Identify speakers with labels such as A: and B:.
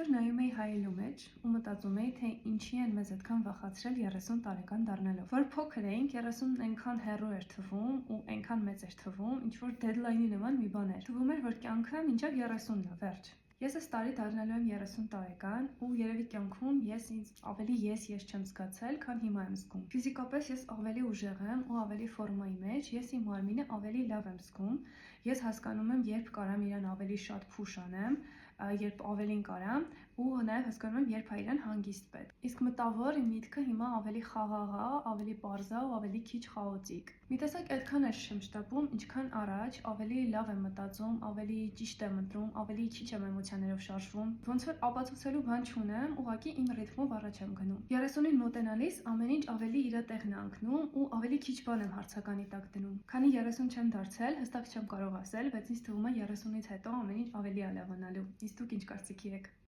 A: Այսօր նայում էի հայելու մեջ ու մտածում էի, թե ինչի են մեզ այդքան վախեցրել 30 տարեկան դառնալով։ Որ փոքր էինք, 30-ն այնքան հեռու էր թվում ու այնքան մեծ էր թվում, ինչ որ դեդլայնի նման մի բան էր։ Թվում էր, որ կյանքը մինչև 30-ն է, վերջ։ Ես այս տարի դառնալու եմ 30 տարեկան ու երևի կյանքում ես ինձ ավելի ես չեմ զգացել, քան հիմա եմ զգում։ Ֆիզիկապես ես ավելի ուժեղ եմ ու ավելի ֆորմայի մեջ, ես իմ մարմինը ավելի լավ եմ զգում։ Ես հասկանում եմ, երբ կարամ իրան ավելի շատ փուշ անեմ, երբ ավելին կարամ ու նաև հասկանում եմ, երբ է իրան հանգիստ պետք։ Իսկ մտավոր իմ միտքը հիմա ավելի խաղաղ է, ավելի պարզ է ու ավելի քիչ խաոտիկ։ Մի տեսակ այդքան էլ չեմ շտապում, ինչքան առաջ, ավելի լավ եմ մտածում, ավելի ճիշտ եմ ընտրում, ավելի քիչ եմ էմոցիաներով շարժվում։ Ոնց որ ապացուցելու բան չունեմ, ուղղակի իմ ռիթմով առաջ եմ գնում։ 30-ին մոտենալիս ամեն ինչ ավելի իր տեղն է ընկնում ու ավելի քիչ բան եմ հարցականի տակ դնում։ Քանի 30 չեմ դարձել, հստակ չեմ կարող ասել, բայց ինձ թվում է 30-ից հետո ամեն ինչ ավելի է լավանալու։ Իսկ դուք ինչ կարծիքի եք։